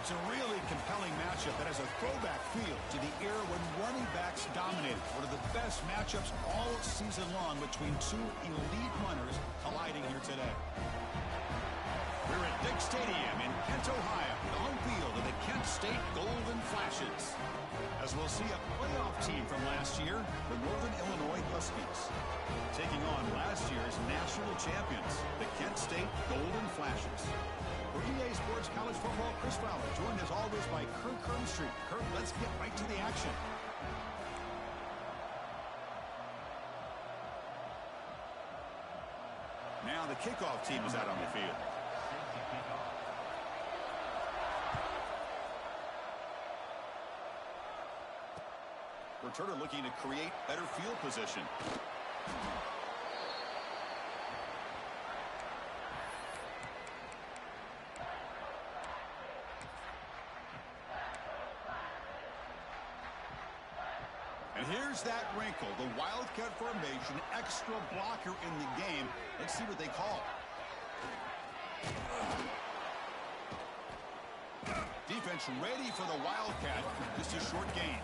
It's a really compelling matchup that has a throwback feel to the era when running backs dominated. One of the best matchups all season long between two elite runners colliding here today. We're at Dick Stadium in Kent, Ohio, the home field of the Kent State Golden Flashes. As we'll see a playoff team from last year, the Northern Illinois Huskies, taking on last year's national champions, the Kent State Golden Flashes. For EA Sports College Football, Chris Fowler, joined as always by Kirk Hermstreet. Kirk, let's get right to the action. Now the kickoff team is out on the field. Returner looking to create better field position. And here's that wrinkle, the Wildcat formation, extra blocker in the game. Let's see what they call. Defense ready for the Wildcat. Just a short gain.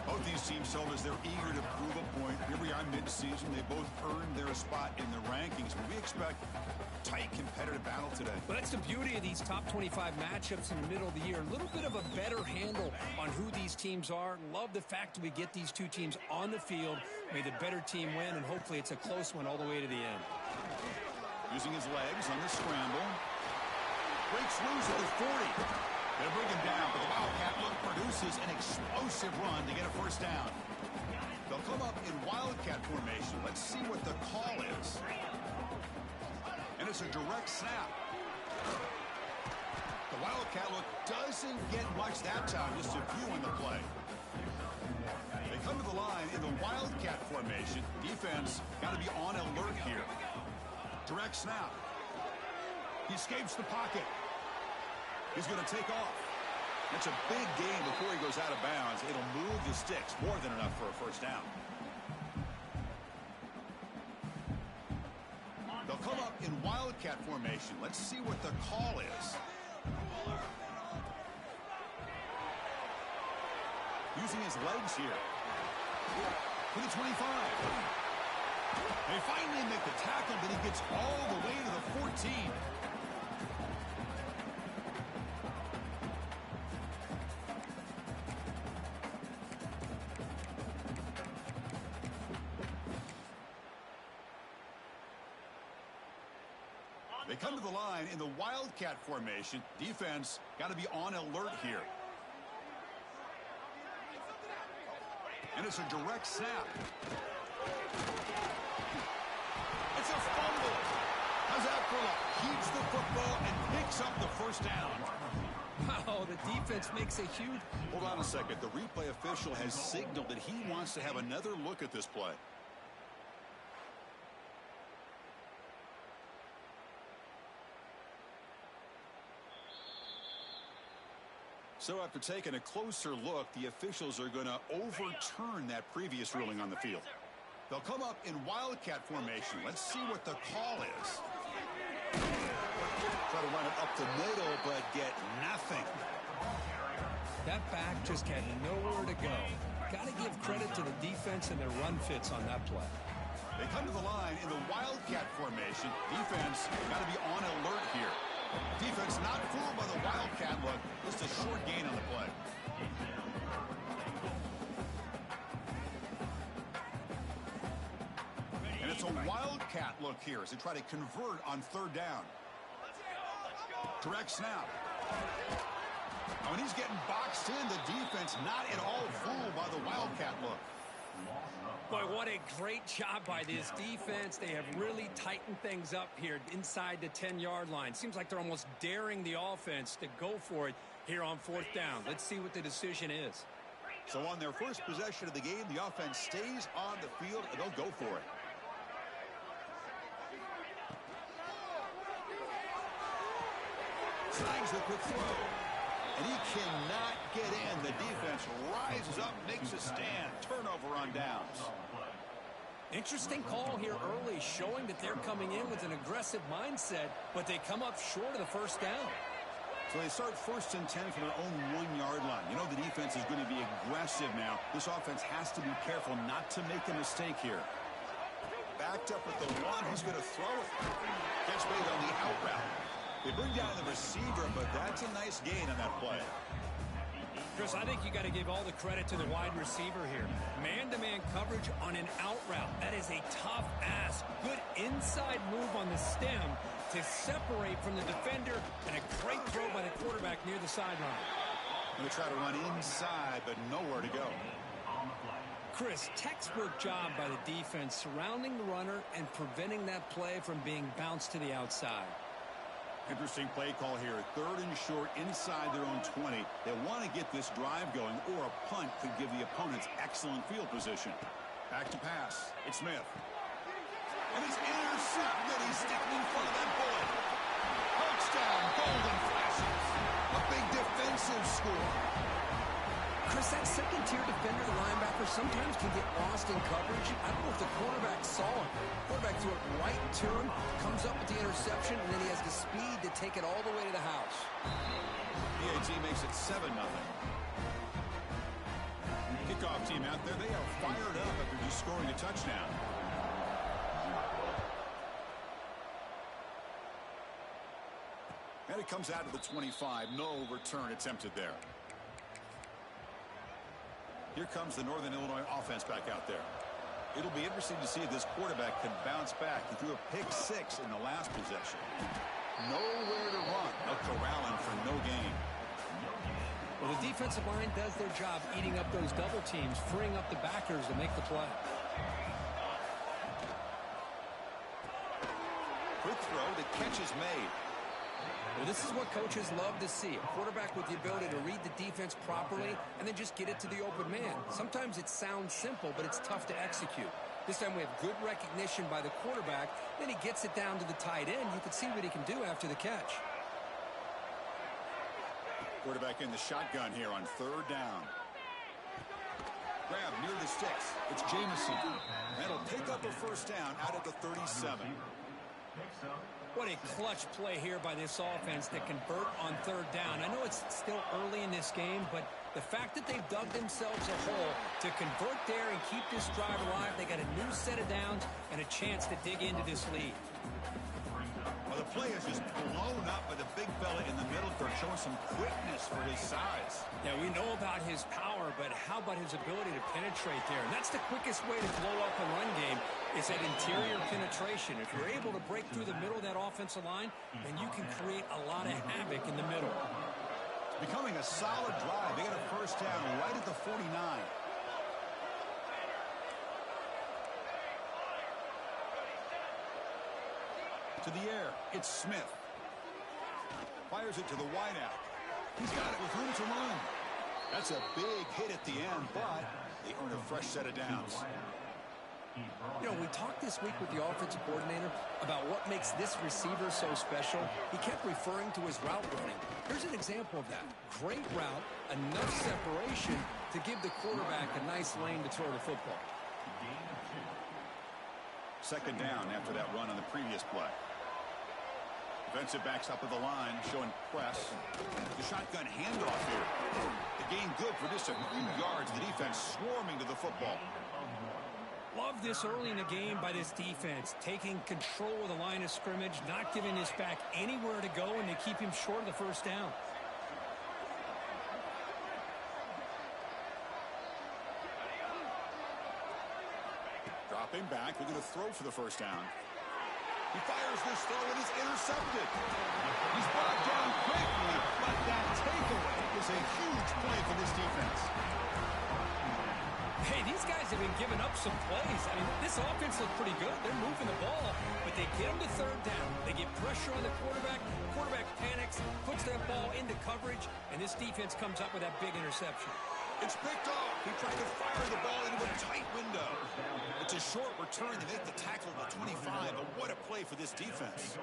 Both these teams show as they're eager to prove a point. Here we are mid-season. They both earned their spot in the rankings. But we expect tight competitive battle today. Well, that's the beauty of these top 25 matchups in the middle of the year. A little bit of a better handle on who these teams are. Love the fact that we get these two teams on the field. May the better team win, and hopefully it's a close one all the way to the end. Using his legs on the scramble. Breaks loose at the 40. They'll bring him down, but the Wildcat look produces an explosive run to get a first down. They'll come up in Wildcat formation. Let's see what the call is. And it's a direct snap. The Wildcat look doesn't get much that time, just a few in the play. They come to the line in the Wildcat formation. Defense got to be on alert here. Direct snap. He escapes the pocket. He's going to take off. That's a big gain before he goes out of bounds. It'll move the sticks, more than enough for a first down. They'll come up in Wildcat formation. Let's see what the call is. Using his legs here. To the 25. They finally make the tackle, but he gets all the way to the 14. They come to the line in the Wildcat formation. Defense got to be on alert here. And it's a direct snap. It's a fumble. How's that for luck? Keeps the football and picks up the first down. Wow, the defense makes a huge... Hold on a second. The replay official has signaled that he wants to have another look at this play. So after taking a closer look, the officials are going to overturn that previous ruling on the field. They'll come up in Wildcat formation. Let's see what the call is. Try to run it up the middle, but get nothing. That back just had nowhere to go. Got to give credit to the defense and their run fits on that play. They come to the line in the Wildcat formation. Defense got to be on alert here. Defense not fooled by the Wildcat look. Just a short gain on the play. And it's a Wildcat look here as they try to convert on third down. Direct snap. And when he's getting boxed in, the defense not at all fooled by the Wildcat look. Boy, what a great job by this defense. They have really tightened things up here inside the 10-yard line. Seems like they're almost daring the offense to go for it here on fourth down. Let's see what the decision is. So on their first possession of the game, the offense stays on the field, and they'll go for it. Snags the quick throw. And he cannot get in. The defense rises up, makes a stand. Turnover on downs. Interesting call here early, showing that they're coming in with an aggressive mindset, but they come up short of the first down. So they start 1st and 10 from their own 1-yard line. You know the defense is going to be aggressive now. This offense has to be careful not to make a mistake here. Backed up with the one. He's going to throw it. Catch made on the out route. They bring down the receiver, but that's a nice gain on that play. Chris, I think you got to give all the credit to the wide receiver here. Man-to-man coverage on an out route. That is a tough ask. Good inside move on the stem to separate from the defender, and a great throw by the quarterback near the sideline. Going to try to run inside, but nowhere to go. Chris, textbook job by the defense surrounding the runner and preventing that play from being bounced to the outside. Interesting play call here. 3rd and short inside their own 20. They want to get this drive going, or a punt could give the opponents excellent field position. Back to pass. It's Smith. And it's intercepted. He's sticking in front of that bullet. Touchdown, golden flashes. A big defensive score. Chris, that second-tier defender, the linebacker, sometimes can get lost in coverage. I don't know if the quarterback saw him. Quarterback threw it right to him, comes up with the interception, and then he has the speed to take it all the way to the house. PAT makes it 7-0. Kickoff team out there, they are fired up after just scoring a touchdown. And it comes out to the 25. No return attempted there. Here comes the Northern Illinois offense back out there. It'll be interesting to see if this quarterback can bounce back. He threw a pick-6 in the last possession. Nowhere to run. A corralling for no gain. Well, the defensive line does their job eating up those double teams, freeing up the backers to make the play. Quick throw. The catch is made. Well, this is what coaches love to see. A quarterback with the ability to read the defense properly and then just get it to the open man. Sometimes it sounds simple, but it's tough to execute. This time we have good recognition by the quarterback. Then he gets it down to the tight end. You can see what he can do after the catch. Quarterback in the shotgun here on 3rd down. Grab near the sticks. It's Jamison. That'll pick up a 1st down out at the 37. What a clutch play here by this offense to convert on 3rd down. I know it's still early in this game, but the fact that they've dug themselves a hole to convert there and keep this drive alive, they got a new set of downs and a chance to dig into this lead. Well, the play is just blown up by the big fella in the middle for showing some quickness for his size. Yeah, we know about his power, but how about his ability to penetrate there? And that's the quickest way to blow up a run game is that interior penetration. If you're able to break through the middle of that offensive line, then you can create a lot of havoc in the middle. It's becoming a solid drive. They got a 1st down right at the 49. To the air, it's Smith. Fires it to the wideout. He's got it with room to run. That's a big hit at the end, but they earn a fresh set of downs. You know, we talked this week with the offensive coordinator about what makes this receiver so special. He kept referring to his route running. Here's an example of that. Great route, enough separation to give the quarterback a nice lane to throw the football. 2nd down after that run on the previous play. Defensive backs up at the line, showing press. The shotgun handoff here. The gain good for just a few yards. The defense swarming to the football. Love this early in the game by this defense, taking control of the line of scrimmage, not giving this back anywhere to go, and they keep him short of the 1st down. Dropping back, looking to throw for the 1st down. He fires this throw and is intercepted. He's brought down quickly, but that takeaway is a huge play for this defense. Hey, these guys have been giving up some plays. I mean, this offense looks pretty good. They're moving the ball, but they get them to 3rd down. They get pressure on the quarterback. Quarterback panics, puts that ball into coverage, and this defense comes up with that big interception. It's picked off. He tried to fire the ball into a tight window. It's a short return to make the tackle to 25, but what a play for this defense.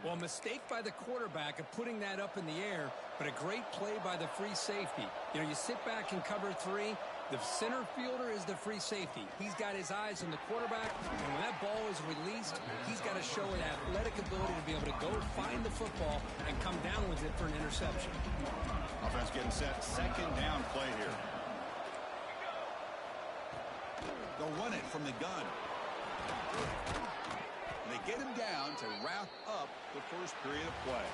Well, a mistake by the quarterback of putting that up in the air, but a great play by the free safety. You know, you sit back and cover three. The center fielder is the free safety. He's got his eyes on the quarterback, and when that ball is released, he's got to show an athletic ability to be able to go find the football and come down with it for an interception. Offense getting set. Second down play here. They'll run it from the gun. And they get him down to wrap up the first period of play.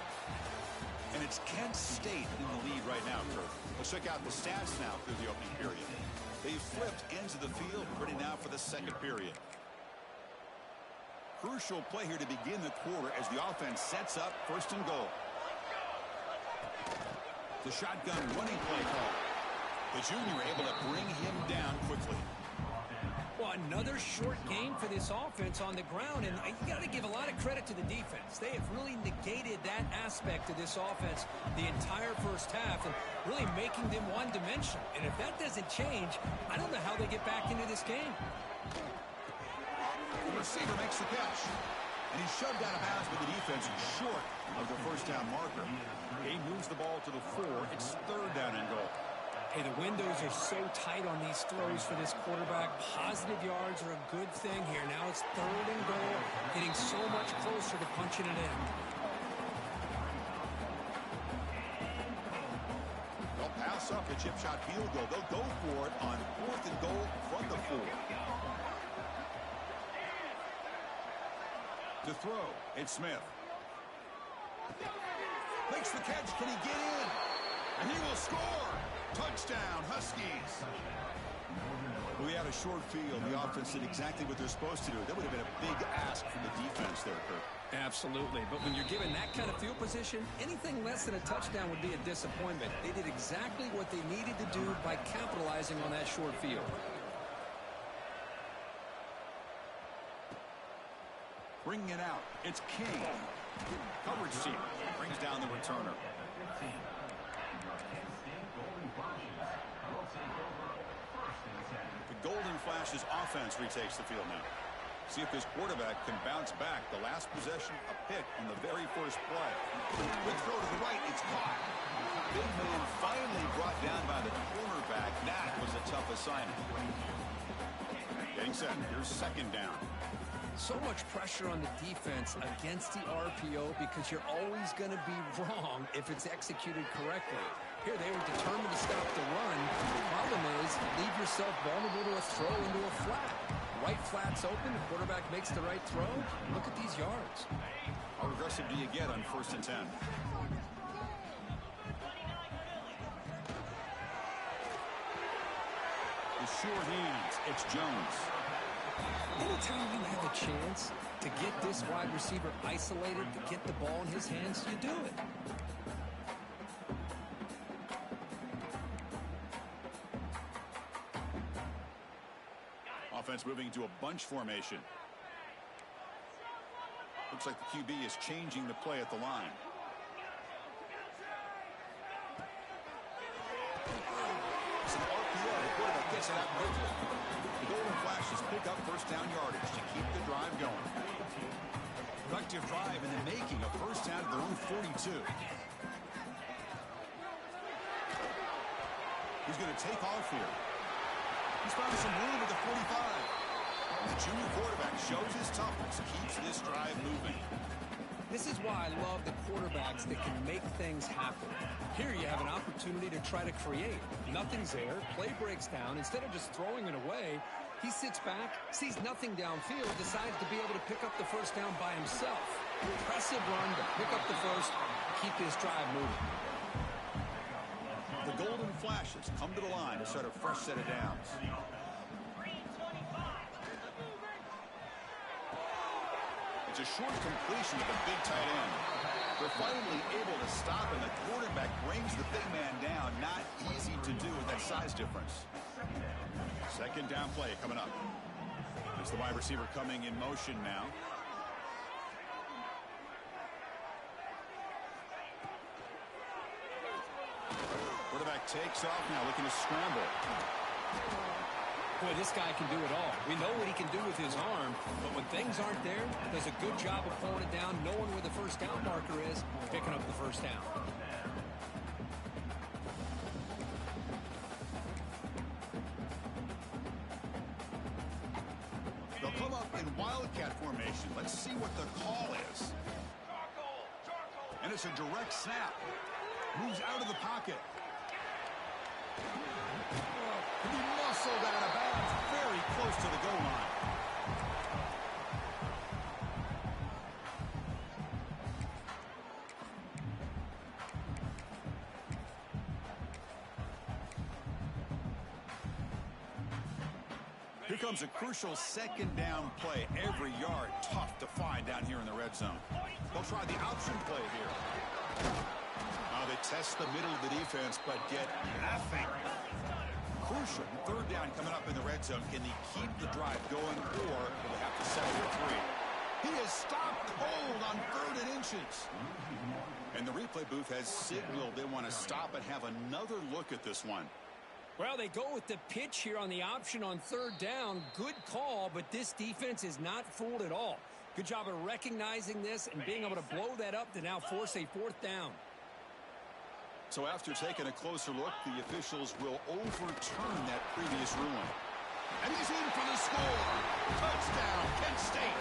And it's Kent State in the lead right now, Kurt. Let's check out the stats now through the opening period. They flipped ends of the field, ready now for the second period. Crucial play here to begin the quarter as the offense sets up first and goal. The shotgun running play call. The junior able to bring him down quickly. Well, another short game for this offense on the ground, and you got to give a lot of credit to the defense. They have really negated that aspect of this offense the entire first half and really making them one-dimensional. And if that doesn't change, I don't know how they get back into this game. The receiver makes the catch, and he's shoved out of bounds with the defense short of the first down marker. He moves the ball to the 4. It's third down and goal. Hey, the windows are so tight on these throws for this quarterback. Positive yards are a good thing here. Now it's third and goal, getting so much closer to punching it in. They'll pass up the chip shot field goal. They'll go for it on fourth and goal from the 4. To throw, it's Smith. Makes the catch. Can he get in? And he will score. Touchdown, Huskies. We had a short field. The offense did exactly what they're supposed to do. That would have been a big ask from the defense there, Kurt. Absolutely. But when you're given that kind of field position, anything less than a touchdown would be a disappointment. They did exactly what they needed to do by capitalizing on that short field. Bringing it out. It's King. Coverage team brings down the returner. The Golden Flashes offense retakes the field now. See if this quarterback can bounce back. The last possession, a pick on the very first play. Quick throw to the right. It's caught. Big man finally brought down by the cornerback. That was a tough assignment. Getting set. Here's second down. So much pressure on the defense against the RPO because you're always going to be wrong if it's executed correctly. Here they were determined to stop the run. The problem is leave yourself vulnerable to a throw into a flat. Right flat's open. The quarterback makes the right throw. Look at these yards. How aggressive do you get on 1st and 10? The sure hands. It's Jones. Anytime you have a chance to get this wide receiver isolated, to get the ball in his hands, you do it. Offense moving into a bunch formation. Looks like the QB is changing the play at the line. It's an RPO. The quarterback gets it out quickly. The Golden Flashes pick up first down yardage to keep the drive going. Productive drive in the making, a first down at their own 42. He's going to take off here. He's found some room at the 45. The junior quarterback shows his toughness, keeps this drive moving. This is why I love the quarterbacks that can make things happen. Here you have an opportunity to try to create. Nothing's there. Play breaks down. Instead of just throwing it away, he sits back, sees nothing downfield, decides to be able to pick up the first down by himself. Impressive run to pick up the first, keep this drive moving. The Golden Flashes come to the line to start a fresh set of downs. It's a short completion of the big tight end. They're finally able to stop, and the quarterback brings the big man down. Not easy to do with that size difference. Second down play coming up. It's the wide receiver coming in motion now. Quarterback quarterback takes off now, looking to scramble. Boy, this guy can do it all. We know what he can do with his arm, but when things aren't there, does a good job of pulling it down, knowing where the first down marker is, picking up the first down. They'll come up in wildcat formation. Let's see what the call is. And it's a direct snap. Moves out of the pocket. He muscled out of bounds very close to the goal line. Here comes a crucial second down play. Every yard tough to find down here in the red zone. They'll try the option play here. They test the middle of the defense, but get nothing. Crucial third down coming up in the red zone. Can they keep the drive going, or will they have to settle for 3? He is stopped cold on 3rd and inches. And the replay booth has signaled they want to stop and have another look at this one. Well, they go with the pitch here on the option on 3rd down. Good call, but this defense is not fooled at all. Good job of recognizing this and being able to blow that up to now force a 4th down. So after taking a closer look, the officials will overturn that previous ruling. And he's in for the score. Touchdown, Kent State.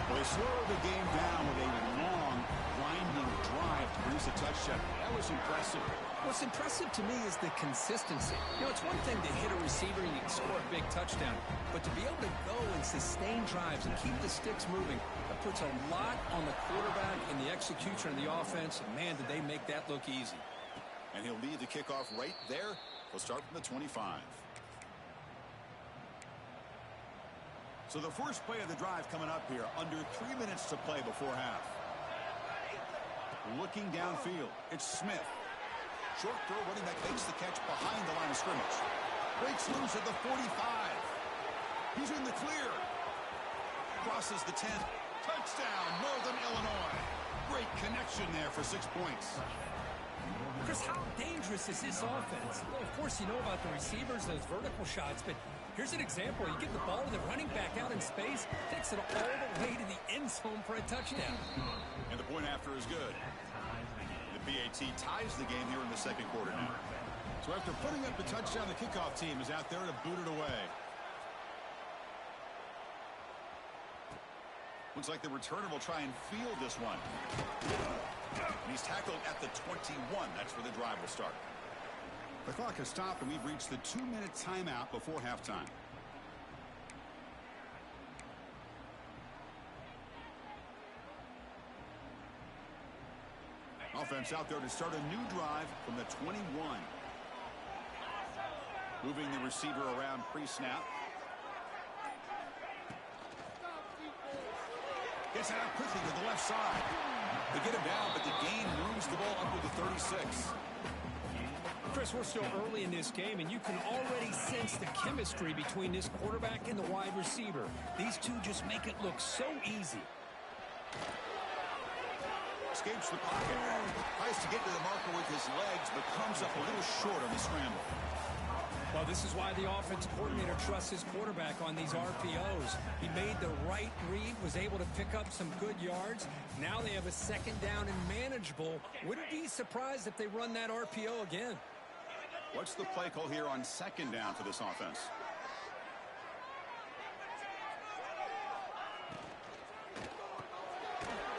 Well, they slowed the game down with a long, grinding drive to produce a touchdown. That was impressive. What's impressive to me is the consistency. You know, it's one thing to hit a receiver and you can score a big touchdown, but to be able to go and sustain drives and keep the sticks moving, that puts a lot on the quarterback and the execution of the offense, and man, did they make that look easy. And he'll lead the kickoff right there. He'll start from the 25. So the first play of the drive coming up here, under 3 minutes to play before half. Looking downfield, it's Smith. Short throw, running back makes the catch behind the line of scrimmage. Breaks loose at the 45. He's in the clear. Crosses the 10. Touchdown, Northern Illinois. Great connection there for 6 points. Chris, how dangerous is this offense? Well, of course, you know about the receivers, those vertical shots, but here's an example. You give the ball to the running back out in space, takes it all the way to the end zone for a touchdown. And the point after is good. BAT ties the game here in the second quarter now. So after putting up the touchdown, the kickoff team is out there to boot it away. Looks like the returner will try and field this one. And he's tackled at the 21. That's where the drive will start. The clock has stopped, and we've reached the 2-minute timeout before halftime. Offense out there to start a new drive from the 21. Moving the receiver around pre-snap. Gets it out quickly to the left side. They get him down, but the gain moves the ball up to the 36. Chris, we're still early in this game, and you can already sense the chemistry between this quarterback and the wide receiver. These two just make it look so easy. Escapes the pocket. Tries to get to the marker with his legs, but comes up a little short on the scramble. Well, this is why the offense coordinator trusts his quarterback on these RPOs. He made the right read, was able to pick up some good yards. Now they have a second down and manageable. Wouldn't be surprised if they run that RPO again. What's the play call here on second down for this offense?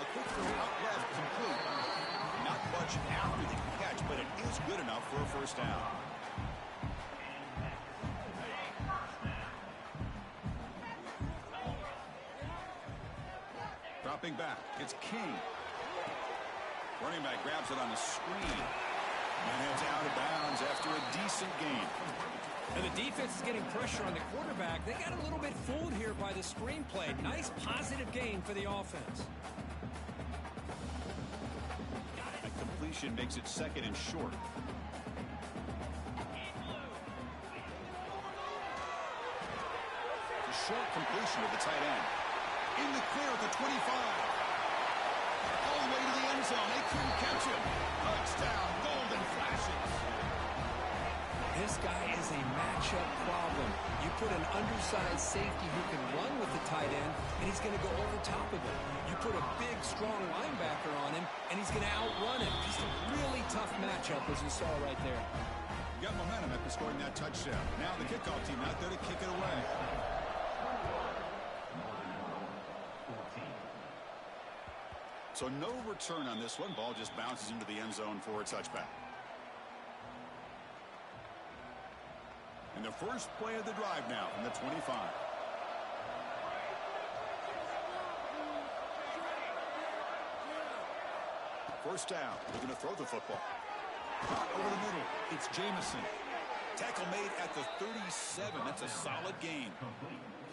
A quick throw out left, complete. Not much after the catch, but it is good enough for a first down. Dropping back, it's King. Running back grabs it on the screen. And heads out of bounds after a decent gain. And the defense is getting pressure on the quarterback. They got a little bit fooled here by the screenplay. Nice positive gain for the offense. That completion makes it second and short. A short completion of the tight end. In the clear at the 25. All the way to the end zone. They couldn't catch him. Touchdown, Golden Flashes. This guy is a matchup problem. You put an undersized safety who can run with the tight end, and he's going to go over top of him. You put a big, strong linebacker on him, and he's going to outrun him. Just a really tough matchup, as you saw right there. Got momentum after scoring that touchdown. Now the kickoff team out there to kick it away. So no return on this one. Ball just bounces into the end zone for a touchback. And the first play of the drive now from the 25. First down. Looking to throw the football. Over the middle. It's Jamison. Tackle made at the 37. That's a solid gain.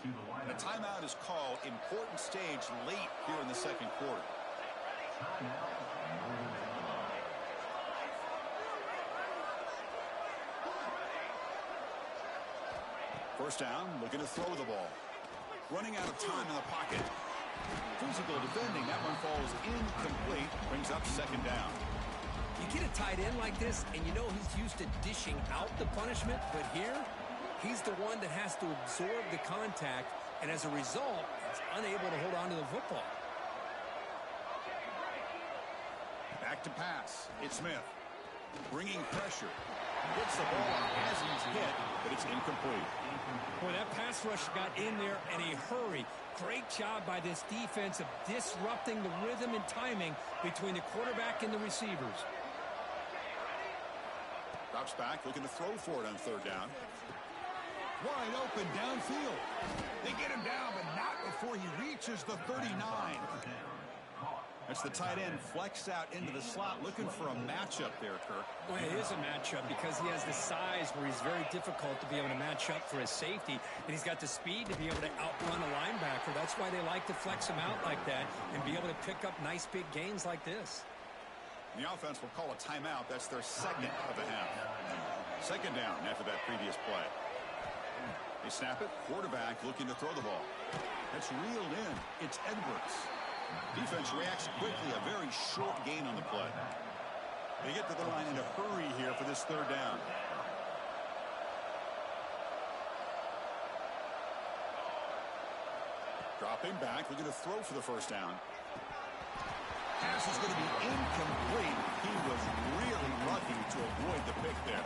And a timeout is called. Important stage late here in the second quarter. First down, looking to throw the ball. Running out of time in the pocket. Physical defending. That one falls incomplete. Brings up second down. You get a tight end like this, and you know he's used to dishing out the punishment, but here, he's the one that has to absorb the contact, and as a result, he's unable to hold on to the football. Back to pass. It's Smith. Bringing pressure. Gets the ball as he's hit, but it's incomplete. Boy, that pass rush got in there in a hurry. Great job by this defense of disrupting the rhythm and timing between the quarterback and the receivers. Drops back, looking to throw for it on third down. Wide open downfield. They get him down, but not before he reaches the 39. That's the tight end flexed out into the slot, looking for a matchup there, Kirk. Well, it is a matchup because he has the size where he's very difficult to be able to match up for his safety, and he's got the speed to be able to outrun a linebacker. That's why they like to flex him out like that and be able to pick up nice big gains like this. The offense will call a timeout. That's their second of the half. Second down after that previous play. They snap it. Quarterback looking to throw the ball. That's reeled in. It's Edwards. Defense reacts quickly. A very short gain on the play. They get to the line in a hurry here for this third down. Dropping back. Looking to throw for the first down. Pass is going to be incomplete. He was really lucky to avoid the pick there.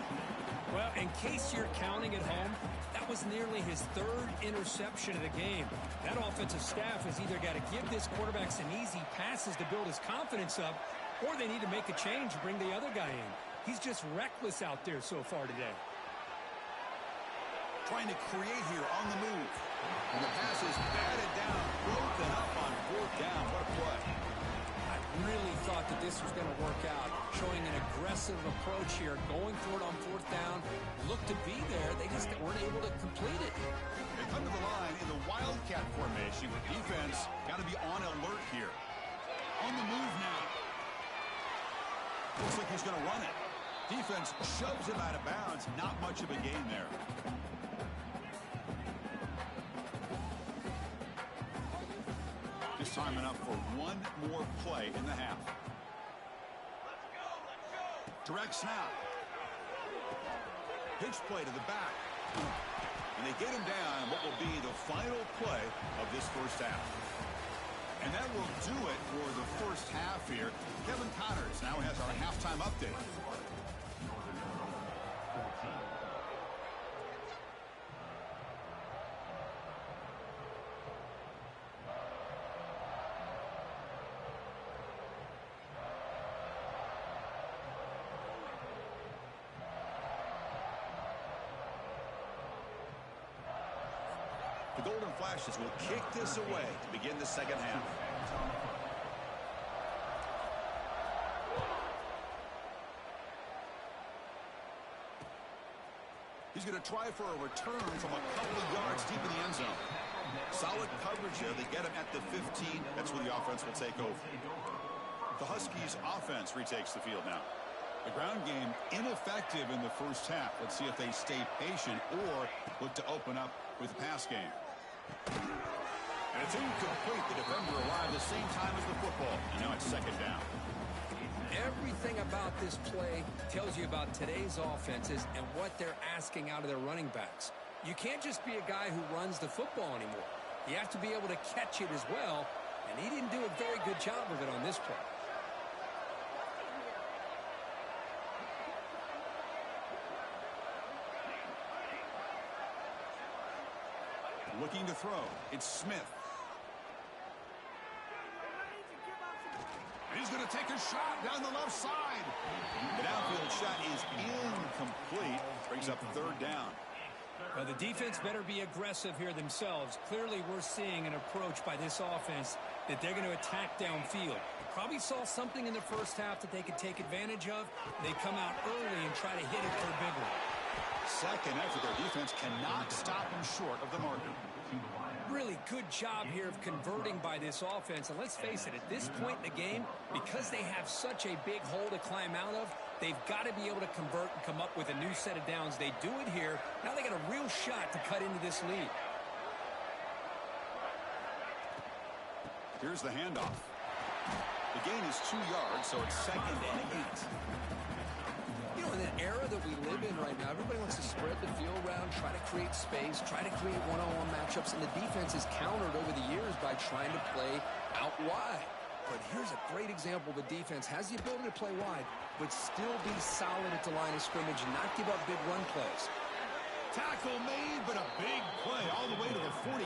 Well, in case you're counting at home, that was nearly his third interception of the game. That offensive staff has either got to give this quarterback some easy passes to build his confidence up, or they need to make a change and bring the other guy in. He's just reckless out there so far today. Trying to create here on the move. And the pass is batted down, broken up on fourth down. What a play. I really thought that this was going to work out, showing an aggressive approach here, going for it on fourth down, looked to be there, they just weren't able to complete it. They come to the line in the Wildcat formation. Defense got to be on alert here. On the move now. Looks like he's going to run it. Defense shoves him out of bounds. Not much of a gain there. Just timing up for one more play in the half. Direct snap. Pitch play to the back. And they get him down what will be the final play of this first half. And that will do it for the first half here. Kevin Connors now has our halftime update. The Golden Flashes will kick this away to begin the second half. He's going to try for a return from a couple of yards deep in the end zone. Solid coverage there. They get him at the 15. That's where the offense will take over. The Huskies offense retakes the field now. The ground game ineffective in the first half. Let's see if they stay patient or look to open up with the pass game. And it's incomplete. The defender arrived the same time as the football. And now it's second down. Everything about this play tells you about today's offenses and what they're asking out of their running backs. You can't just be a guy who runs the football anymore. You have to be able to catch it as well, and he didn't do a very good job of it on this play. Looking to throw. It's Smith. He's going to take a shot down the left side. The downfield shot is incomplete. Brings up third down. Well, the defense better be aggressive here themselves. Clearly, we're seeing an approach by this offense that they're going to attack downfield. They probably saw something in the first half that they could take advantage of. They come out early and try to hit it for a big one. Second effort, their defense cannot stop them short of the marker. Really good job here of converting by this offense. And let's face it, at this point in the game, because they have such a big hole to climb out of, they've got to be able to convert and come up with a new set of downs. They do it here. Now they got a real shot to cut into this lead. Here's the handoff. The gain is 2 yards, so it's 2nd and 8. You know, in an era that we live in right now, everybody wants to spread the field around, try to create space, try to create one-on-one matchups, and the defense is countered over the years by trying to play out wide. But here's a great example. The defense has the ability to play wide, but still be solid at the line of scrimmage and not give up big run plays. Tackle made, but a big play all the way to the 48.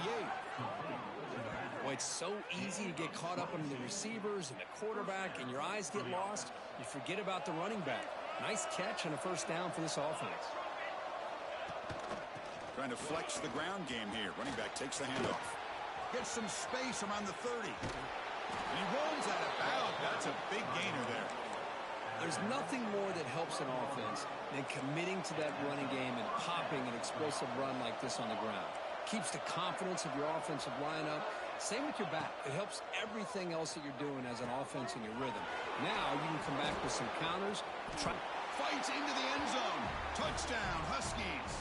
Boy, it's so easy to get caught up in the receivers and the quarterback, and your eyes get lost. You forget about the running back. Nice catch and a first down for this offense. Trying to flex the ground game here. Running back takes the handoff. Gets some space around the 30. And he runs out of bounds. That's a big gainer there. There's nothing more that helps an offense than committing to that running game and popping an explosive run like this on the ground. Keeps the confidence of your offensive lineup. Same with your back. It helps everything else that you're doing as an offense in your rhythm. Now you can come back with some counters. Fights into the end zone. Touchdown, Huskies.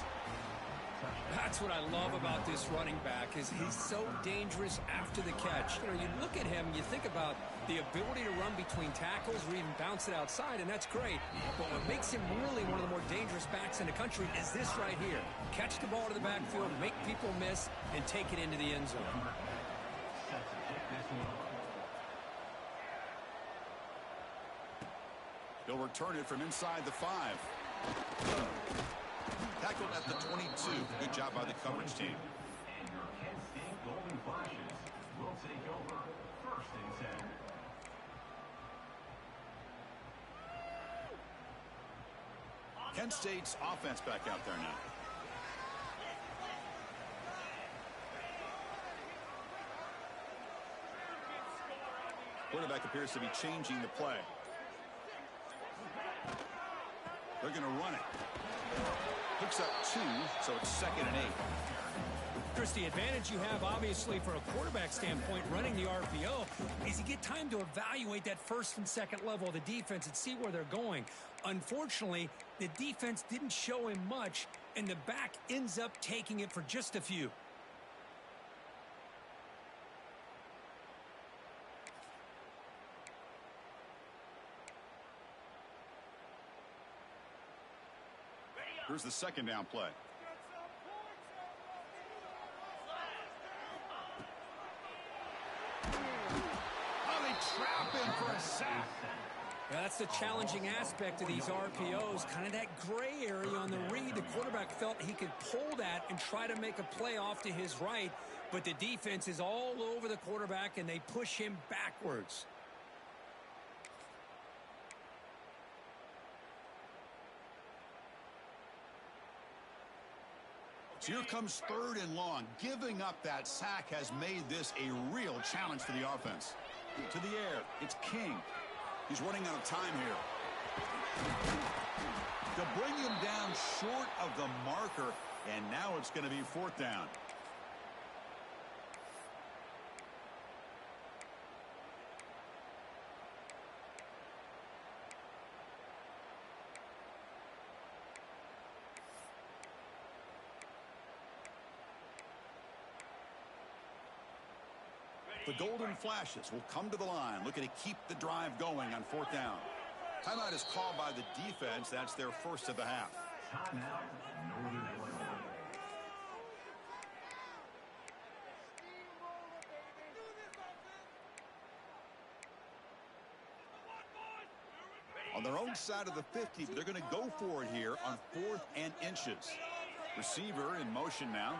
That's what I love about this running back is he's so dangerous after the catch. You know, you look at him, you think about the ability to run between tackles or even bounce it outside, and that's great. But what makes him really one of the more dangerous backs in the country is this right here. Catch the ball to the backfield, make people miss, and take it into the end zone. He'll return it from inside the 5. Tackled at the 22. Good job by the coverage team. And your Kent State Golden Flashes will take over 1st and 10. Kent State's offense back out there now. Quarterback appears to be changing the play. They're going to run it. Picks up 2, so it's 2nd and 8. Chris, the advantage you have, obviously, for a quarterback standpoint, running the RPO, is you get time to evaluate that first and second level of the defense and see where they're going. Unfortunately, the defense didn't show him much, and the back ends up taking it for just a few. Here's the 2nd down play. Oh, they trap him for a sack. Yeah, that's the challenging aspect of these RPOs, kind of that gray area on the read. The quarterback felt he could pull that and try to make a play off to his right, but the defense is all over the quarterback, and they push him backwards. So here comes 3rd and long. Giving up that sack has made this a real challenge for the offense. To the air, it's King. He's running out of time here. To bring him down short of the marker, and now it's going to be 4th down. The Golden Flashes will come to the line, looking to keep the drive going on 4th down. Timeout is called by the defense. That's their first of the half. Timeout, Northern Illinois. On their own side of the 50, but they're going to go for it here on 4th and inches. Receiver in motion now.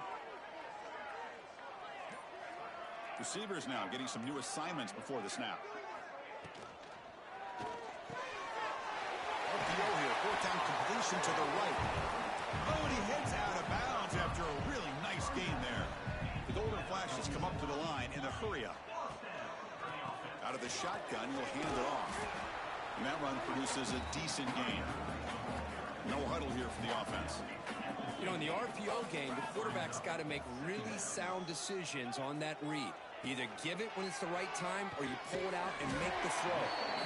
Receivers now getting some new assignments before the snap. RPO here, 4th down completion to the right. Oh, and he heads out of bounds after a really nice gain there. The Golden Flashes come up to the line in a hurry-up. Out of the shotgun, he'll hand it off. And that run produces a decent gain. No huddle here for the offense. You know, in the RPO game, the quarterback's got to make really sound decisions on that read. Either give it when it's the right time or you pull it out and make the throw.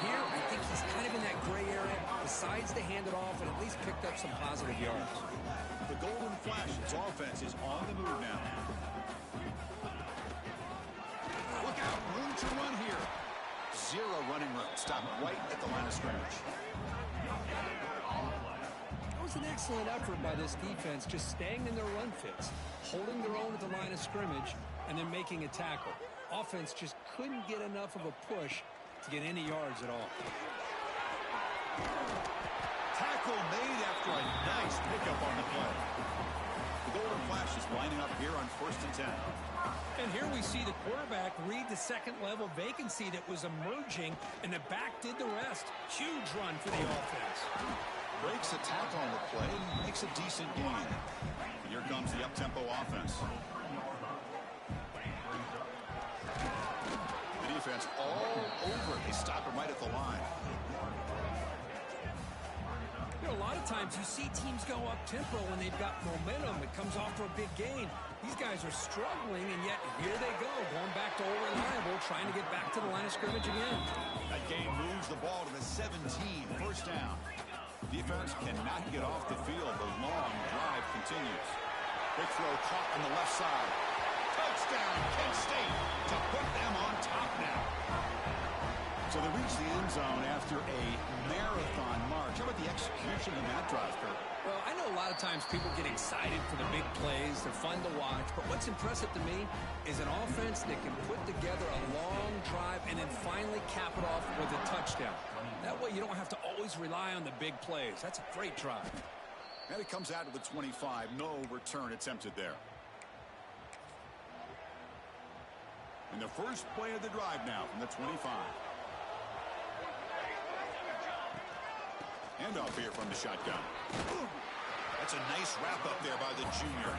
Here, I think he's kind of in that gray area, decides to hand it off and at least picked up some positive yards. The Golden Flashes offense is on the move now. Look out, room to run here. Zero running room. Stop right at the line of scrimmage. That was an excellent effort by this defense, just staying in their run fits, holding their own at the line of scrimmage, and then making a tackle. Offense just couldn't get enough of a push to get any yards at all. Tackle made after a nice pickup on the play. The Golden Flashes lining up here on 1st and 10. And here we see the quarterback read the second-level vacancy that was emerging, and the back did the rest. Huge run for the offense. Breaks a tackle on the play and makes a decent gain. Here comes the up-tempo offense. The defense all over. They stop him right at the line. You know, a lot of times you see teams go up-tempo when they've got momentum. It comes off for a big gain. These guys are struggling, and yet here they go, going back to old reliable, trying to get back to the line of scrimmage again. That game moves the ball to the 17, 1st down. Defense cannot get off the field. The long drive continues. Big throw caught on the left side. Touchdown, Kent State, to put them on top now. So they reach the end zone after a marathon march. How about the execution in that drive, Kurt? Well, I know a lot of times people get excited for the big plays. They're fun to watch. But what's impressive to me is an offense that can put together a long drive and then finally cap it off with a touchdown. That way you don't have to always rely on the big plays. That's a great drive. And it comes out to the 25. No return attempted there. And the first play of the drive now from the 25. Handoff here from the shotgun. That's a nice wrap-up there by the junior.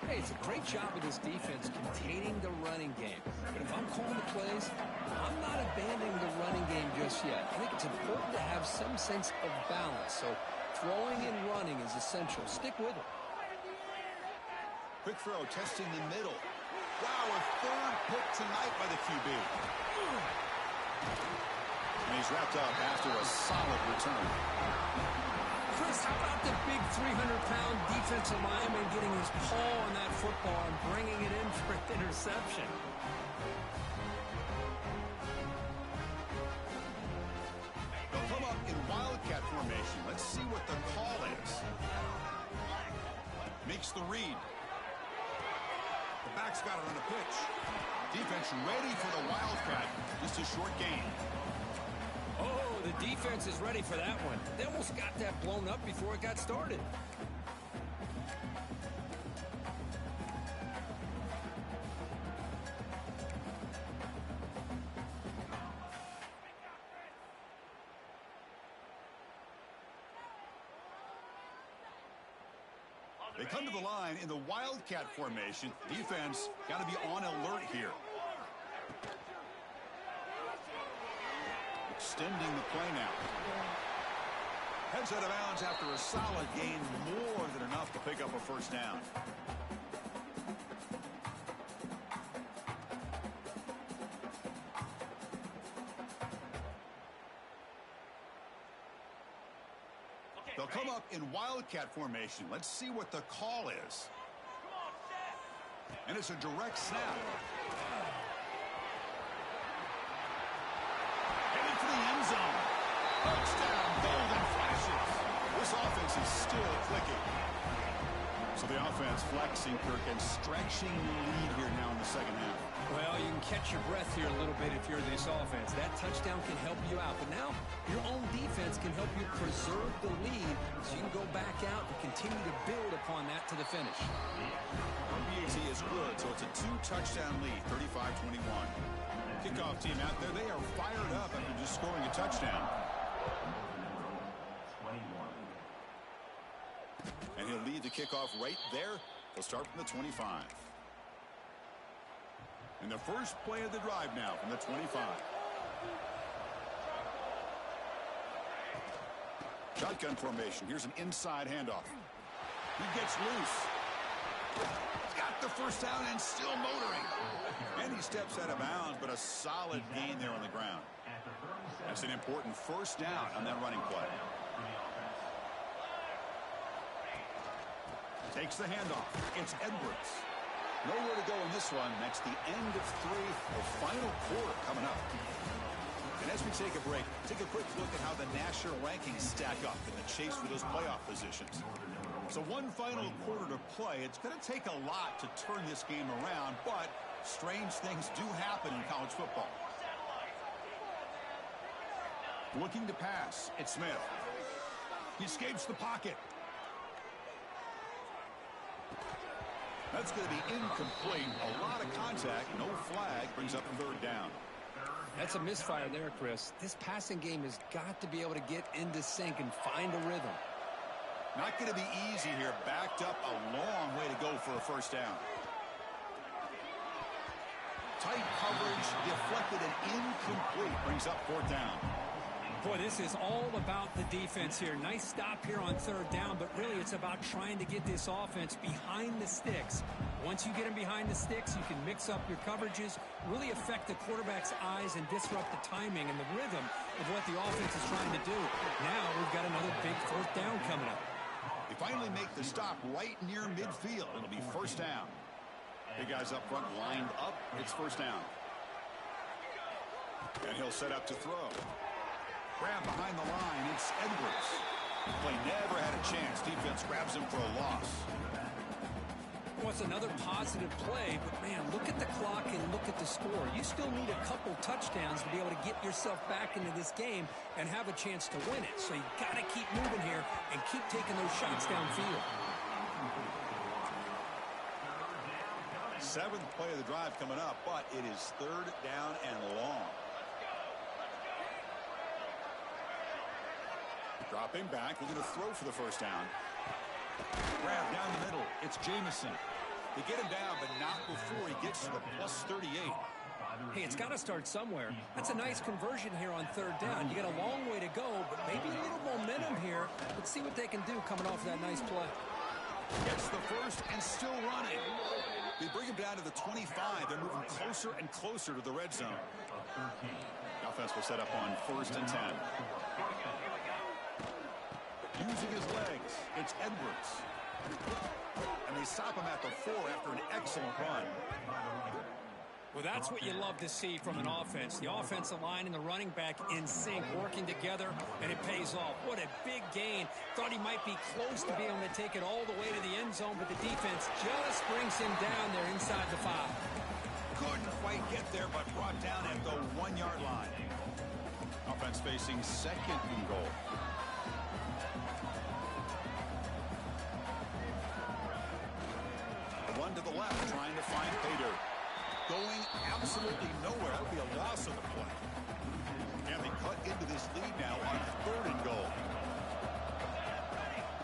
Hey, it's a great job of this defense containing the running game. But if I'm calling the plays, I'm not abandoning the running game just yet. I think it's important to have some sense of balance. So throwing and running is essential. Stick with it. Quick throw, testing the middle. Wow, a 3rd pick tonight by the QB. And he's wrapped up after a solid return. Chris, how about the big 300-pound defensive lineman getting his paw on that football and bringing it in for an interception? They'll come up in wildcat formation. Let's see what the call is. Makes the read. The back's got it on the pitch. Defense ready for the wildcat. Just a short gain. Oh, the defense is ready for that one. They almost got that blown up before it got started. They come to the line in the wildcat formation. Defense got to be on alert here. Extending the play now. Heads out of bounds after a solid gain, more than enough to pick up a 1st down. They'll come up in wildcat formation. Let's see what the call is. And it's a direct snap. Headed for the end zone. Touchdown, golden flashes. This offense is still clicking. So the offense flexing, Kirk, and stretching the lead here now in the second half. Well, you can catch your breath here a little bit if you're this offense. That touchdown can help you out. But now your own defense can help you preserve the lead so you can go back out and continue to build upon that to the finish. BAT is good, so it's a 2-touchdown lead, 35-21. Kickoff team out there, they are fired up after just scoring a touchdown. And he'll lead the kickoff right there. He'll start from the 25. And the first play of the drive now from the 25. Shotgun formation. Here's an inside handoff. He gets loose. He's got the first down and still motoring. And he steps out of bounds, but a solid gain there on the ground. That's an important first down on that running play. Takes the handoff. It's Edwards. Nowhere to go in this one. That's the end of 3, the final quarter coming up. And as we take a break, take a quick look at how the national rankings stack up in the chase for those playoff positions. So one final quarter to play. It's going to take a lot to turn this game around, but strange things do happen in college football. Looking to pass. It's Smith. He escapes the pocket. That's going to be incomplete. A lot of contact. No flag. Brings up third down. That's a misfire there, Chris. This passing game has got to be able to get into sync and find a rhythm. Not going to be easy here. Backed up a long way to go for a first down. Tight coverage. Deflected and incomplete. Brings up fourth down. Boy, this is all about the defense here. Nice stop here on third down, but really it's about trying to get this offense behind the sticks. Once you get them behind the sticks, you can mix up your coverages, really affect the quarterback's eyes and disrupt the timing and the rhythm of what the offense is trying to do. Now we've got another big fourth down coming up. They finally make the stop right near midfield. It'll be first down. Big guys up front lined up. It's first down. And he'll set up to throw. Grab behind the line. It's Edwards. Play never had a chance. Defense grabs him for a loss. Well, it's another positive play, but man, look at the clock and look at the score. You still need a couple touchdowns to be able to get yourself back into this game and have a chance to win it. So you got to keep moving here and keep taking those shots downfield. 7th play of the drive coming up, but it is third down and long. Dropping back, looking to throw for the first down. Grab down the middle. It's Jamison. They get him down, but not before he gets to the plus 38. Hey, it's got to start somewhere. That's a nice conversion here on third down. You got a long way to go, but maybe a little momentum here. Let's see what they can do coming off that nice play. Gets the first and still running. They bring him down to the 25. They're moving closer and closer to the red zone. The offense will set up on first and 10. Using his legs, it's Edwards. And they stop him at the 4 after an excellent run. Well, that's what you love to see from an offense. The offensive line and the running back in sync, working together, and it pays off. What a big gain. Thought he might be close to being able to take it all the way to the end zone, but the defense just brings him down there inside the 5. Couldn't quite get there, but brought down at the 1-yard line. Offense facing second and goal. One to the left, trying to find Pater. Going absolutely nowhere. That would be a loss of the play. And they cut into this lead now on third and goal.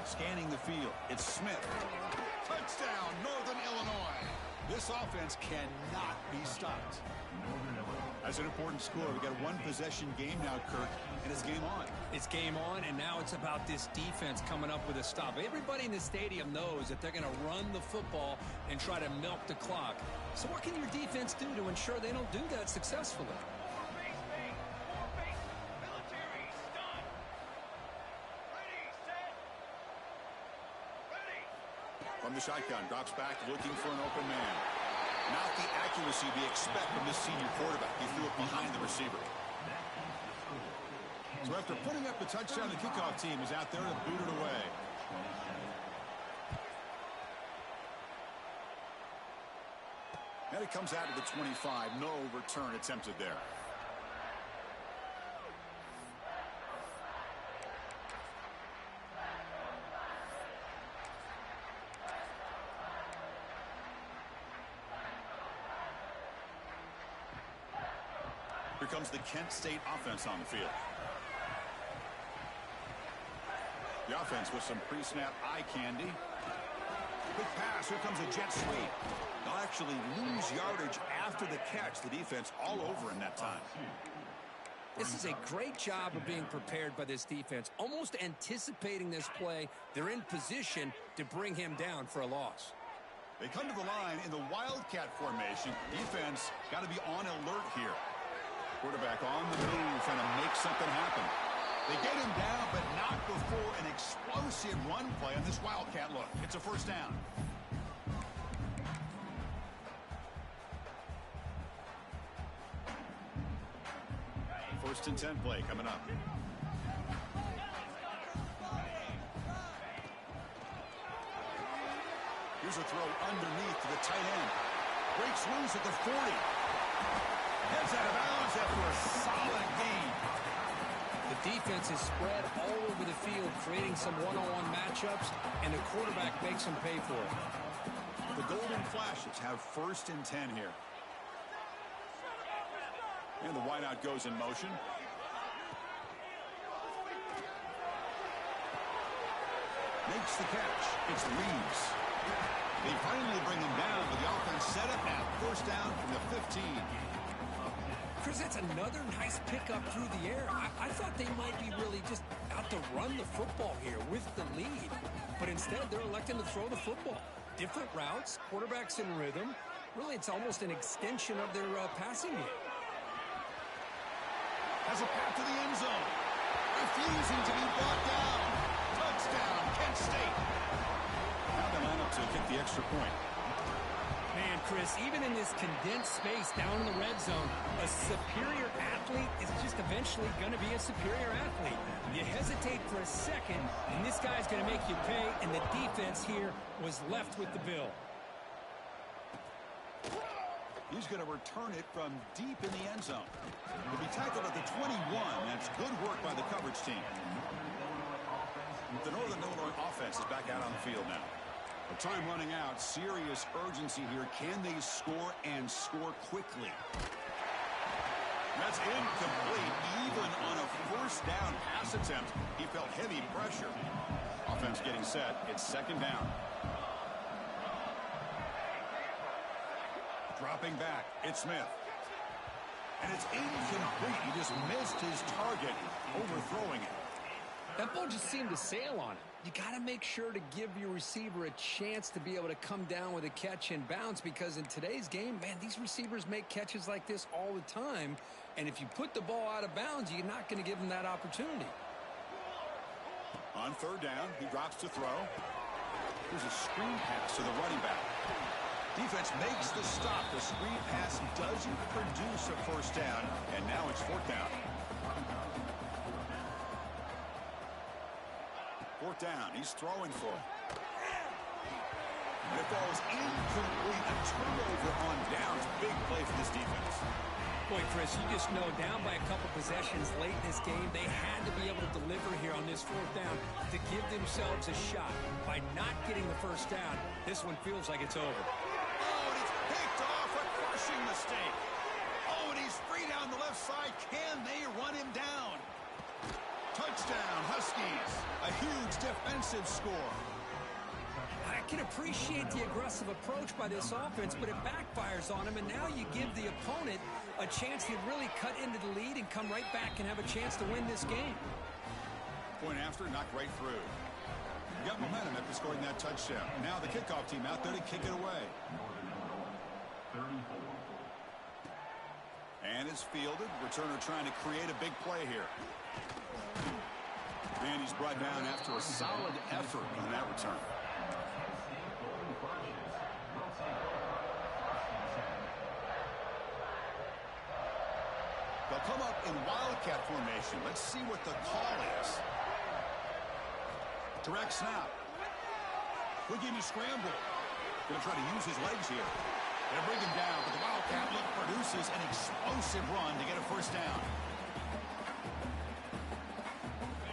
Scanning the field, it's Smith. Touchdown, Northern Illinois. This offense cannot be stopped. That's an important score. We've got a one-possession game now, Kirk, and it's game on. It's game on, and now it's about this defense coming up with a stop. Everybody in the stadium knows that they're going to run the football and try to milk the clock. So what can your defense do to ensure they don't do that successfully? From the shotgun, drops back, looking for an open man. Not the accuracy we expect from this senior quarterback. He threw it behind the receiver. So after putting up the touchdown, the kickoff team is out there to boot it away. And it comes out to the 25. No return attempted there. Here comes the Kent State offense on the field. The offense with some pre-snap eye candy. Quick pass. Here comes a jet sweep. They'll actually lose yardage after the catch. The defense all over in that time. This is a great job of being prepared by this defense. Almost anticipating this play. They're in position to bring him down for a loss. They come to the line in the Wildcat formation. Defense got to be on alert here. Quarterback on the move, trying to make something happen. They get him down, but not before an explosive run play on this Wildcat look. It's a first down. First and 10 play coming up. Here's a throw underneath to the tight end. Breaks loose at the 40. Heads out of bounds after a solid gain. The defense is spread all over the field, creating some one-on-one matchups, and the quarterback makes them pay for it. The Golden Flashes have first and 10 here. And the wideout goes in motion. Makes the catch. It's Reeves. They finally bring him down, but the offense set up now. First down from the 15. Chris, that's another nice pickup through the air. I thought they might be really just out to run the football here with the lead. But instead, they're electing to throw the football. Different routes, quarterbacks in rhythm. Really, it's almost an extension of their passing game. Has a path to the end zone. Refusing to be brought down. Touchdown, Kent State. Now they line up to kick the extra point. Man, Chris, even in this condensed space down in the red zone, a superior athlete is just eventually going to be a superior athlete. You hesitate for a second, and this guy's going to make you pay, and the defense here was left with the bill. He's going to return it from deep in the end zone. He'll be tackled at the 21. That's good work by the coverage team. The Northern Illinois offense is back out on the field now. The time running out. Serious urgency here. Can they score and score quickly? That's incomplete. Even on a first down pass attempt, he felt heavy pressure. Offense getting set. It's second down. Dropping back. It's Smith. And it's incomplete. He just missed his target, overthrowing it. That ball just seemed to sail on it. You got to make sure to give your receiver a chance to be able to come down with a catch and bounce, because in today's game, man, these receivers make catches like this all the time. And if you put the ball out of bounds, you're not going to give them that opportunity. On third down, he drops to throw. Here's a screen pass to the running back. Defense makes the stop. The screen pass doesn't produce a first down, and now it's fourth down. Fourth down. He's throwing for it. And it falls incomplete. A turnover on downs. Big play for this defense. Boy, Chris, you just know down by a couple possessions late in this game, they had to be able to deliver here on this fourth down to give themselves a shot. By not getting the first down, this one feels like it's over. Oh, and it's picked off. A crushing mistake. Oh, and he's free down the left side. Can they run him down? Touchdown, Huskies. A huge defensive score. I can appreciate the aggressive approach by this offense, but it backfires on him, and now you give the opponent a chance to really cut into the lead and come right back and have a chance to win this game. Point after, knocked right through. You got momentum after scoring that touchdown. Now the kickoff team out there to kick it away. And it's fielded. Returner trying to create a big play here. And he's brought down after a solid effort on that return. They'll come up in Wildcat Wildcat formation. Let's see what the call is. Direct snap. Looking to scramble. Going to try to use his legs here. Going to bring him down, but the Wildcat look produces an explosive run to get a first down.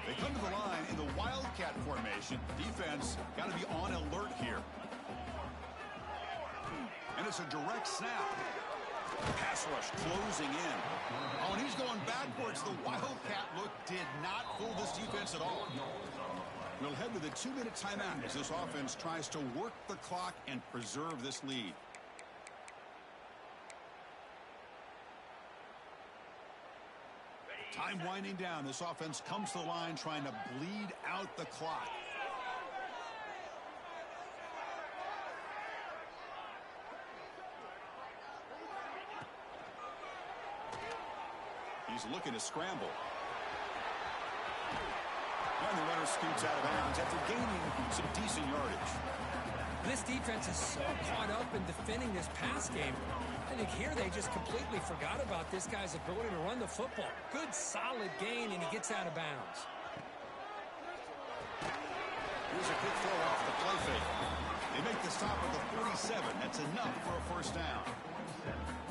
They come to the line in the Wildcat formation. Defense got to be on alert here. And it's a direct snap. Pass rush closing in. Oh, and he's going backwards. The Wildcat look did not fool this defense at all. We'll head to the 2-minute timeout as this offense tries to work the clock and preserve this lead. Time winding down. This offense comes to the line trying to bleed out the clock. He's looking to scramble. And the runner scoots out of bounds after gaining some decent yardage. This defense is so caught up in defending this pass game. I think here they just completely forgot about this guy's ability to run the football. Good, solid gain, and he gets out of bounds. Here's a quick throw off the play fake. They make the stop at the 47. That's enough for a first down.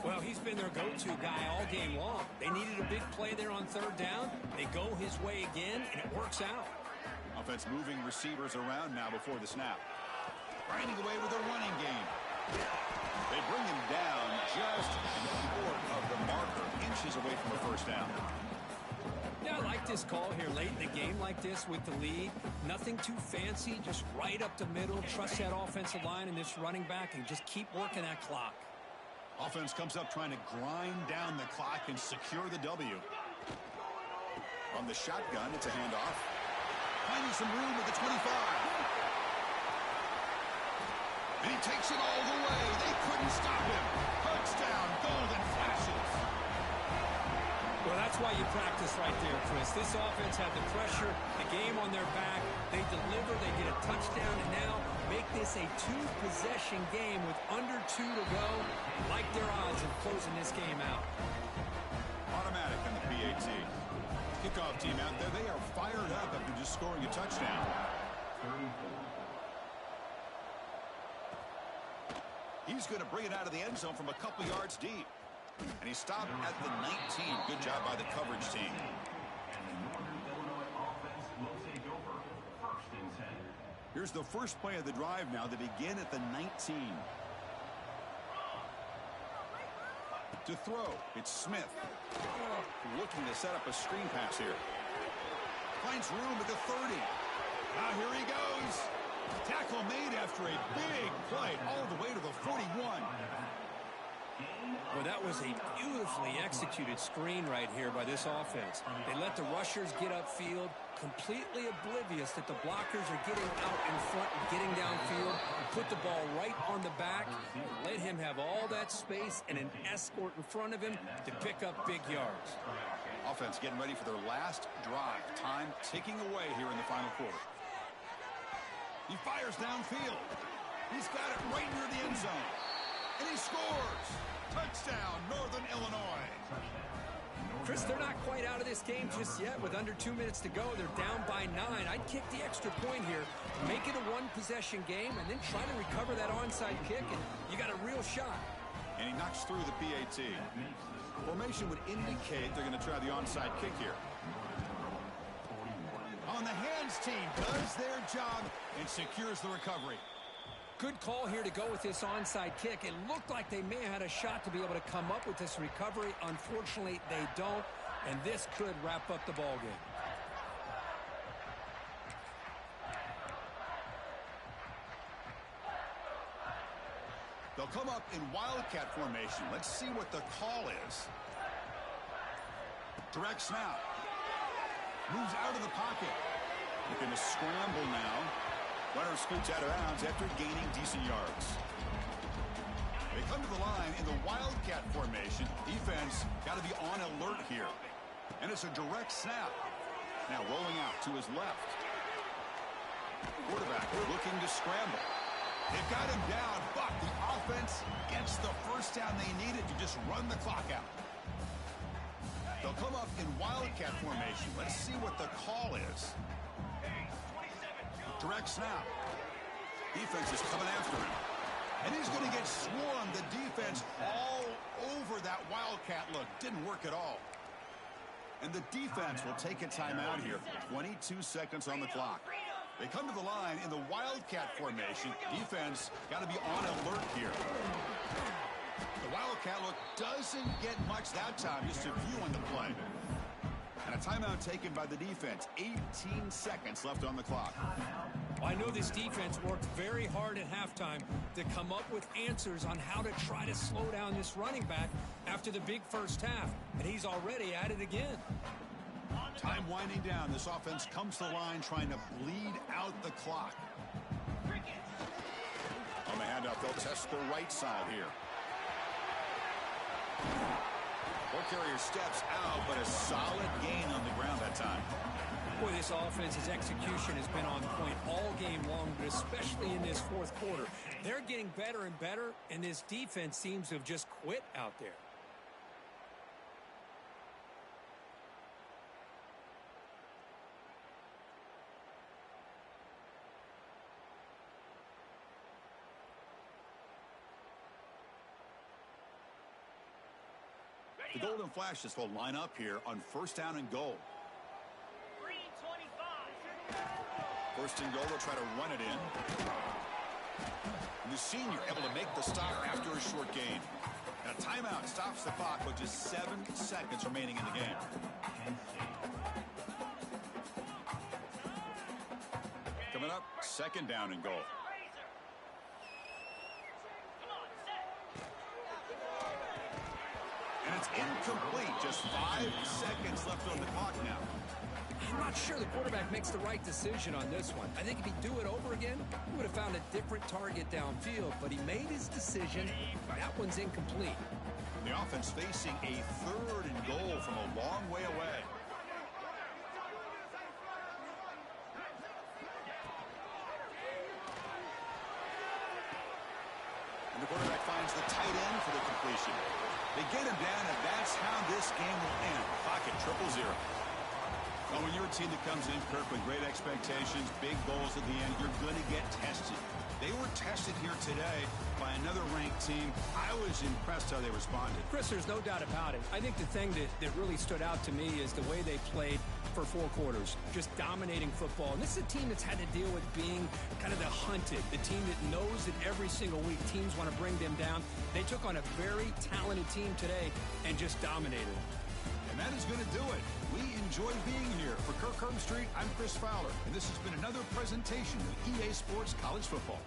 Well, he's been their go-to guy all game long. They needed a big play there on third down. They go his way again, and it works out. Offense moving receivers around now before the snap. Grinding away with a running game. They bring him down just short of the marker, inches away from a first down. Yeah, I like this call here late in the game like this with the lead. Nothing too fancy, just right up the middle. Trust that offensive line and this running back and just keep working that clock. Offense comes up trying to grind down the clock and secure the W. On the shotgun, it's a handoff. Finding some room at the 25. And he takes it all the way. They couldn't stop him. Touchdown, golden flashes. Well, that's why you practice right there, Chris. This offense had the pressure, the game on their back. They deliver, they get a touchdown, and now make this a two-possession game with under 2 to go. Like their odds of closing this game out. Automatic on the PAT. Kickoff team out there. They are fired up after just scoring a touchdown. He's going to bring it out of the end zone from a couple yards deep. And he stopped at the 19. Good job by the coverage team. Here's the first play of the drive now. They begin at the 19. To throw, it's Smith. Looking to set up a screen pass here. Finds room at the 30. Now here he goes. Tackle made after a big play all the way to the 41. Well, that was a beautifully executed screen right here by this offense. They let the rushers get upfield, completely oblivious that the blockers are getting out in front and getting downfield. Put the ball right on the back, let him have all that space and an escort in front of him to pick up big yards. Offense getting ready for their last drive. Time ticking away here in the final quarter. He fires downfield. He's got it right near the end zone. And he scores. Touchdown, Northern Illinois. Chris, they're not quite out of this game just yet. With under 2 minutes to go, they're down by 9. I'd kick the extra point here, make it a one-possession game, and then try to recover that onside kick, and you got a real shot. And he knocks through the PAT. Formation would indicate they're going to try the onside kick here. On the hands team does their job and secures the recovery. Good call here to go with this onside kick. It looked like they may have had a shot to be able to come up with this recovery. Unfortunately, they don't, and this could wrap up the ball game. They'll come up in Wildcat formation. Let's see what the call is. Direct snap. Moves out of the pocket. Looking to scramble now. Runner scoots out of bounds after gaining decent yards. They come to the line in the Wildcat formation. Defense got to be on alert here. And it's a direct snap. Now rolling out to his left. Quarterback looking to scramble. They've got him down, but the offense gets the first down they needed to just run the clock out. They'll come up in wildcat formation. Let's see what the call is. Direct snap. Defense is coming after him. And he's going to get swarmed. The defense all over that wildcat look. Didn't work at all. And the defense will take a timeout here. 22 seconds on the clock. They come to the line in the wildcat formation. Defense got to be on alert here. The wildcat look doesn't get much that time, just a view on the play. And a timeout taken by the defense. 18 seconds left on the clock. I know this defense worked very hard at halftime to come up with answers on how to try to slow down this running back after the big first half. And he's already at it again. Time winding down. This offense comes to the line trying to bleed out the clock. On the handoff, they'll test the right side here. Ball carrier steps out, but a solid gain on the ground that time. Boy, this offense's execution has been on point all game long, but especially in this fourth quarter. They're getting better and better, and this defense seems to have just quit out there. The Golden Flashes will line up here on first down and goal. First and goal, they'll try to run it in. And the senior able to make the stop after a short gain. Now timeout stops the clock with just 7 seconds remaining in the game. Coming up, second down and goal. And it's incomplete. Just 5 seconds left on the clock now. I'm not sure the quarterback makes the right decision on this one. I think if he'd do it over again, he would have found a different target downfield, but he made his decision. That one's incomplete. The offense facing a third and goal from a long way away. And the quarterback finds the tight end for the completion. They get him down, and that's how this game will end. Pocket 0-0. Well, when you're a team that comes in, Kirk, with great expectations, big goals at the end, you're going to get tested. They were tested here today by another ranked team. I was impressed how they responded. Chris, there's no doubt about it. I think the thing that really stood out to me is the way they played for 4 quarters, just dominating football. And this is a team that's had to deal with being kind of the hunted, the team that knows that every single week teams want to bring them down. They took on a very talented team today and just dominated. And that is going to do it. We enjoy being here. For Kirk Street, I'm Chris Fowler, and this has been another presentation of EA Sports College Football.